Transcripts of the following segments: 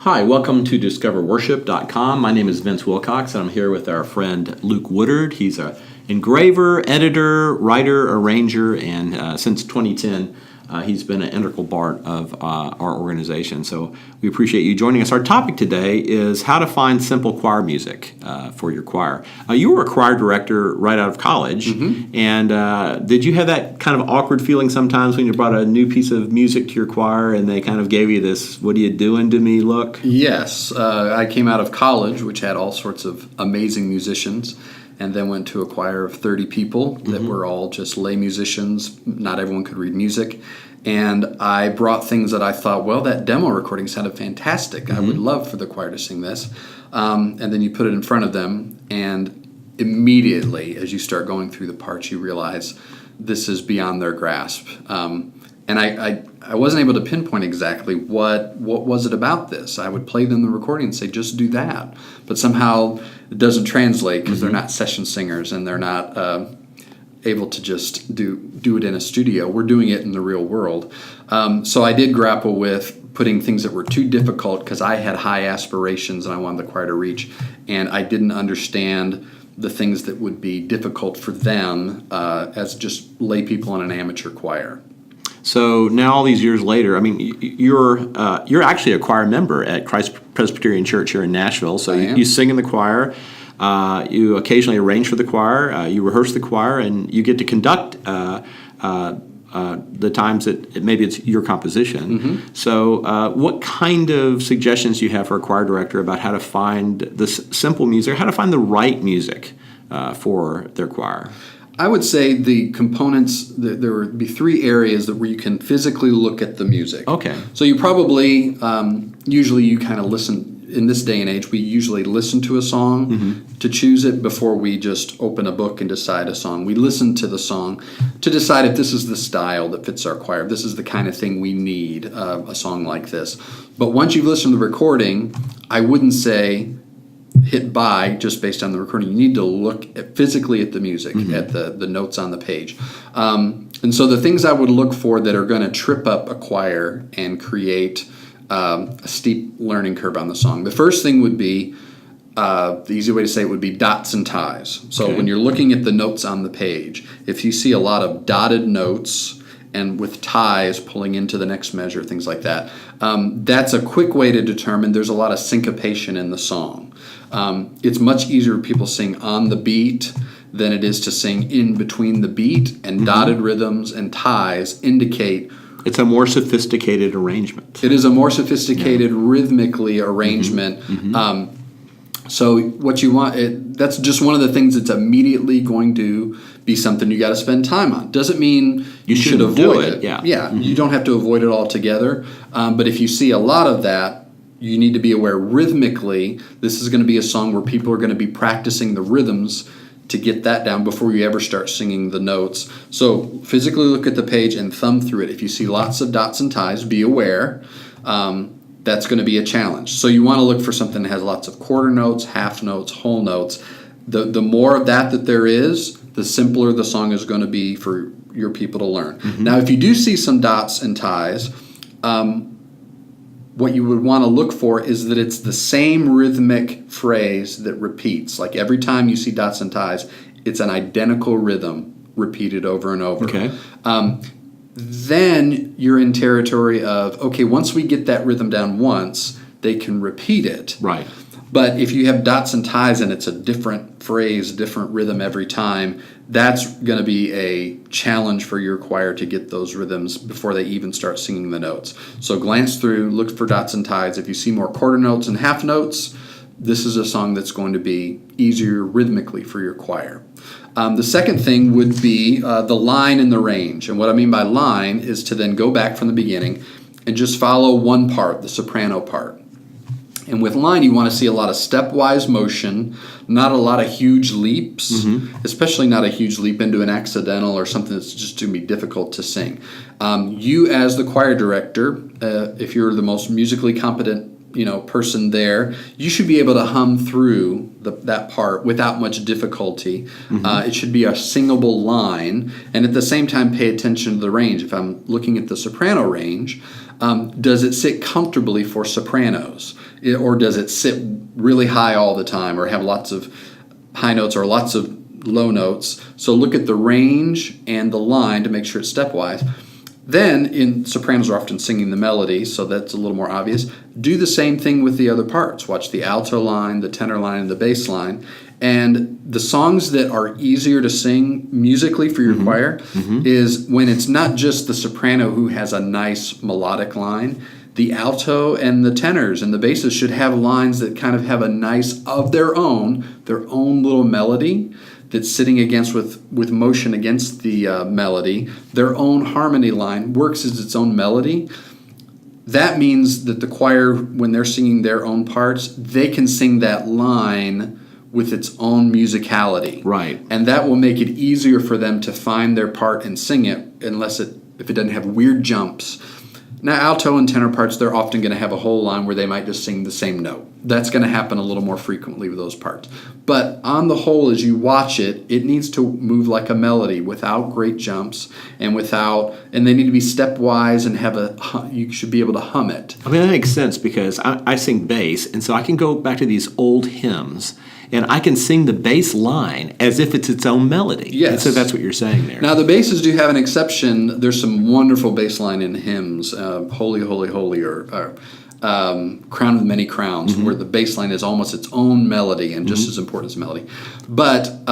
Hi, welcome to discoverworship.com. My name is Vince Wilcox, and I'm here with our friend Luke Woodard. He's an engraver, editor, writer, arranger, and since 2010, he's been an integral part of our organization. So we appreciate you joining us. Our topic today is how to find simple choir music for your choir. You were a choir director right out of college, and did you have that kind of awkward feeling sometimes when you brought a new piece of music to your choir and they kind of gave you this, what are you doing to me look? Yes. I came out of college, which had all sorts of amazing musicians, and then went to a choir of 30 people that were all just lay musicians. Not everyone could read music. And I brought things that I thought, well, that demo recording sounded fantastic. I would love for the choir to sing this. And then you put it in front of them, and immediately, as you start going through the parts, you realize this is beyond their grasp. And I wasn't able to pinpoint exactly what was it about this. I would play them the recording and say, just do that. But somehow it doesn't translate because they're not session singers and they're not able to just do it in a studio. We're doing it in the real world. So I did grapple with putting things that were too difficult because I had high aspirations and I wanted the choir to reach, and I didn't understand the things that would be difficult for them as just lay people in an amateur choir. So now, all these years later, I mean, you're actually a choir member at Christ Presbyterian Church here in Nashville. So you sing in the choir, you occasionally arrange for the choir, you rehearse the choir, and you get to conduct the times that maybe it's your composition. So what kind of suggestions do you have for a choir director about how to find the simple music, how to find the right music for their choir? I would say the components, there would be three areas where you can physically look at the music. Okay. So you probably, usually you kind of listen, in this day and age, we usually listen to a song to choose it before we just open a book and decide a song. We listen to the song to decide if this is the style that fits our choir, if this is the kind of thing we need, a song like this. But once you've listened to the recording, I wouldn't say hit buy just based on the recording. You need to look physically at the music, at the notes on the page. And so the things I would look for that are going to trip up a choir and create a steep learning curve on the song. The first thing would be, the easy way to say it would be dots and ties. So when you're looking at the notes on the page, if you see a lot of dotted notes and with ties pulling into the next measure, things like that, that's a quick way to determine there's a lot of syncopation in the song. It's much easier for people to sing on the beat than it is to sing in between the beat, and dotted rhythms and ties indicate it's a more sophisticated arrangement. It is a more sophisticated rhythmically arrangement. So what you want, that's just one of the things that's immediately going to be something you got to spend time on. Doesn't mean you should avoid it. You don't have to avoid it altogether. But if you see a lot of that, you need to be aware rhythmically, this is going to be a song where people are going to be practicing the rhythms to get that down before you ever start singing the notes. So physically look at the page and thumb through it. If you see lots of dots and ties, be aware. That's going to be a challenge. So you want to look for something that has lots of quarter notes, half notes, whole notes. The more of that there is, the simpler the song is going to be for your people to learn. Now, if you do see some dots and ties, what you would want to look for is that it's the same rhythmic phrase that repeats. Like every time you see dots and ties, it's an identical rhythm repeated over and over. Then you're in territory of, okay, once we get that rhythm down once, they can repeat it. Right. But if you have dots and ties and it's a different phrase, different rhythm every time, that's going to be a challenge for your choir to get those rhythms before they even start singing the notes. So glance through, look for dots and ties. If you see more quarter notes and half notes, this is a song that's going to be easier rhythmically for your choir. The second thing would be the line and the range. And what I mean by line is to then go back from the beginning and just follow one part, the soprano part. And with line, you want to see a lot of stepwise motion, not a lot of huge leaps, especially not a huge leap into an accidental or something that's just going to be difficult to sing. You as the choir director, if you're the most musically competent person there, you should be able to hum through that part without much difficulty. It should be a singable line, and at the same time pay attention to the range. If I'm looking at the soprano range, does it sit comfortably for sopranos, or does it sit really high all the time, or have lots of high notes or lots of low notes? So look at the range and the line to make sure it's stepwise. Then, sopranos are often singing the melody, so that's a little more obvious. Do the same thing with the other parts. Watch the alto line, the tenor line, and the bass line. And the songs that are easier to sing musically for your choir is when it's not just the soprano who has a nice melodic line. The alto and the tenors and the basses should have lines that kind of have a nice, of their own little melody that's sitting against with motion against the melody. Their own harmony line works as its own melody. That means that the choir, when they're singing their own parts, they can sing that line with its own musicality. Right. And that will make it easier for them to find their part and sing it, if it doesn't have weird jumps. Now, alto and tenor parts, they're often going to have a whole line where they might just sing the same note. That's going to happen a little more frequently with those parts. But on the whole, as you watch it, it needs to move like a melody without great jumps and they need to be stepwise and you should be able to hum it. I mean, that makes sense because I sing bass, and so I can go back to these old hymns, and I can sing the bass line as if it's its own melody. Yes. And so that's what you're saying there. Now, the basses do have an exception. There's some wonderful bass line in hymns, Holy, Holy, Holy, or Crown of Many Crowns, where the bass line is almost its own melody and just as important as melody. But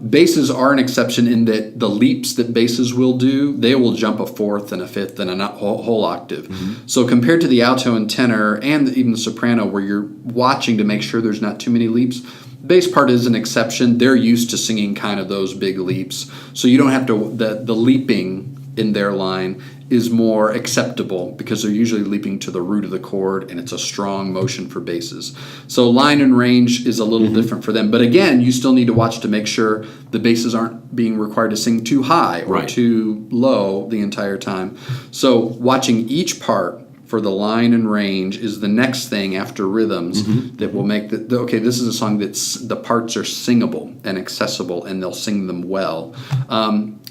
basses are an exception in that the leaps that basses will do, they will jump a fourth and a fifth and a whole octave. So compared to the alto and tenor and even the soprano, where you're watching to make sure there's not too many leaps, bass part is an exception. They're used to singing kind of those big leaps. So you don't have to, the leaping in their line is more acceptable because they're usually leaping to the root of the chord, and it's a strong motion for basses. So line and range is a little different for them. But again, you still need to watch to make sure the basses aren't being required to sing too high or too low the entire time. So watching each part for the line and range is the next thing after rhythms that will make okay, this is a song that's the parts are singable and accessible, and they'll sing them well.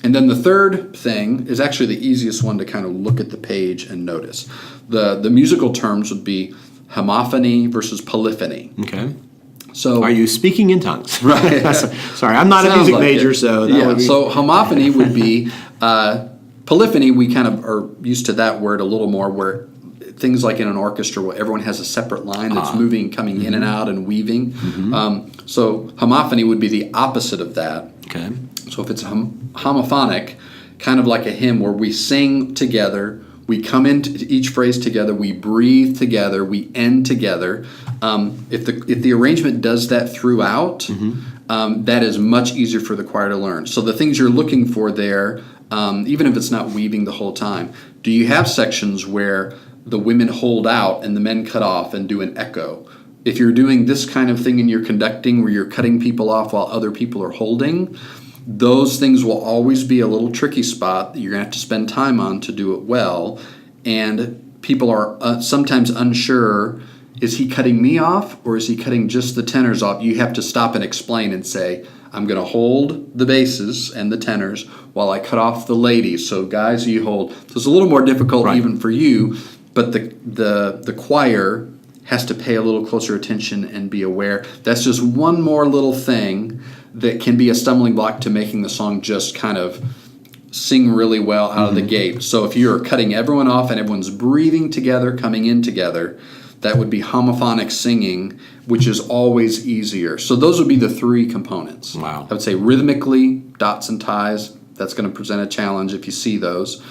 And then the third thing is actually the easiest one to kind of look at the page and notice. The musical terms would be homophony versus polyphony. Okay. So are you speaking in tongues? Right. Sorry, I'm not a music major, so that would be... So homophony would be polyphony. We kind of are used to that word a little more, where things like in an orchestra where everyone has a separate line that's moving, coming in and out and weaving. So homophony would be the opposite of that. Okay. So if it's homophonic, kind of like a hymn where we sing together, we come into each phrase together, we breathe together, we end together. If the arrangement does that throughout, that is much easier for the choir to learn. So the things you're looking for there, even if it's not weaving the whole time, do you have sections where the women hold out and the men cut off and do an echo? If you're doing this kind of thing and you're conducting where you're cutting people off while other people are holding, those things will always be a little tricky spot that you're going to have to spend time on to do it well. And people are sometimes unsure, is he cutting me off or is he cutting just the tenors off? You have to stop and explain and say, I'm going to hold the basses and the tenors while I cut off the ladies. So guys, you hold. So it's a little more difficult even for you, but the choir has to pay a little closer attention and be aware. That's just one more little thing that can be a stumbling block to making the song just kind of sing really well out of the gate. So if you're cutting everyone off and everyone's breathing together, coming in together, that would be homophonic singing, which is always easier. So those would be the three components. Wow. I would say rhythmically, dots and ties, that's going to present a challenge if you see those.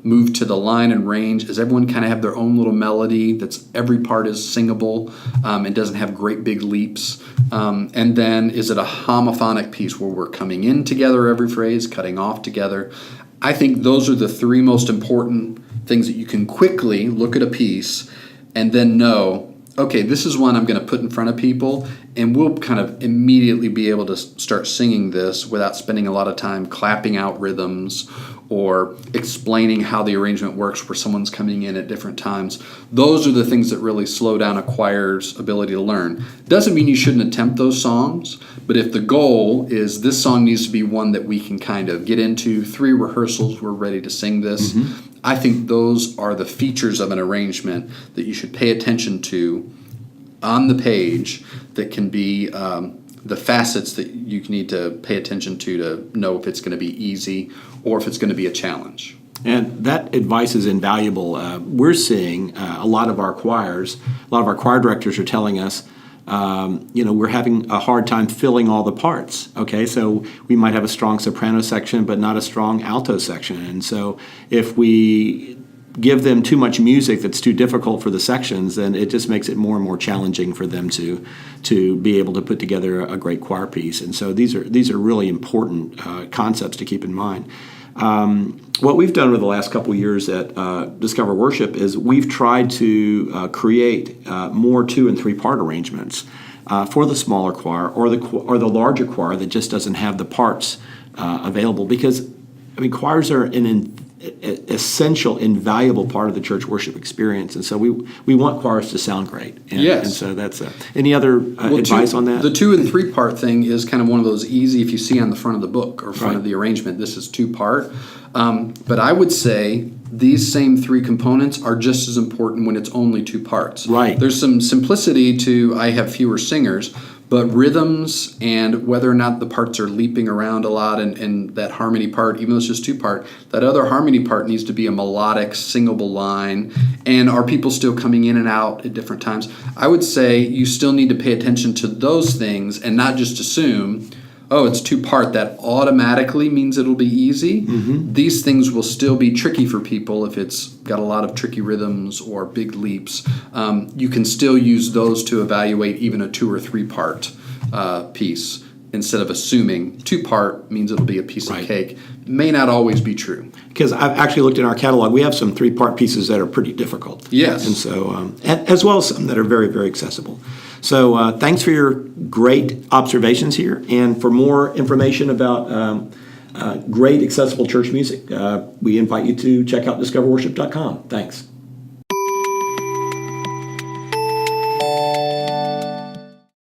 Move to the line and range. Does everyone kind of have their own little melody that's every part is singable and doesn't have great big leaps? And then is it a homophonic piece where we're coming in together every phrase, cutting off together? I think those are the three most important things that you can quickly look at a piece and then know, okay, this is one I'm going to put in front of people, and we'll kind of immediately be able to start singing this without spending a lot of time clapping out rhythms or explaining how the arrangement works where someone's coming in at different times. Those are the things that really slow down a choir's ability to learn. Doesn't mean you shouldn't attempt those songs, but if the goal is this song needs to be one that we can kind of get into, 3 rehearsals, we're ready to sing this, I think those are the features of an arrangement that you should pay attention to on the page that can be the facets that you need to pay attention to know if it's going to be easy or if it's going to be a challenge. And that advice is invaluable. We're seeing a lot of our choir directors are telling us, we're having a hard time filling all the parts. Okay, so we might have a strong soprano section, but not a strong alto section. And so if we give them too much music that's too difficult for the sections, then it just makes it more and more challenging for them to be able to put together a great choir piece. And so these are really important concepts to keep in mind. What we've done over the last couple of years at Discover Worship is we've tried to create more 2- and 3-part arrangements for the smaller choir or the larger choir that just doesn't have the parts available, because choirs are an essential, invaluable part of the church worship experience, and so we want choirs to sound great. Yes. And so that's any other advice on that? The 2- and 3-part thing is kind of one of those easy, if you see on the front of the book or front of the arrangement, this is 2-part. But I would say these same 3 components are just as important when it's only 2 parts. Right. There's some simplicity to I have fewer singers, but rhythms and whether or not the parts are leaping around a lot and that harmony part, even though it's just 2-part, that other harmony part needs to be a melodic, singable line. And are people still coming in and out at different times? I would say you still need to pay attention to those things and not just assume, oh, it's 2-part, that automatically means it'll be easy. These things will still be tricky for people if it's got a lot of tricky rhythms or big leaps. You can still use those to evaluate even a 2- or 3-part piece instead of assuming 2-part means it'll be a piece of cake. May not always be true. Because I've actually looked in our catalog, we have some 3-part pieces that are pretty difficult. Yes. And so, as well as some that are very, very accessible. So thanks for your great observations here. And for more information about great accessible church music, we invite you to check out discoverworship.com. Thanks.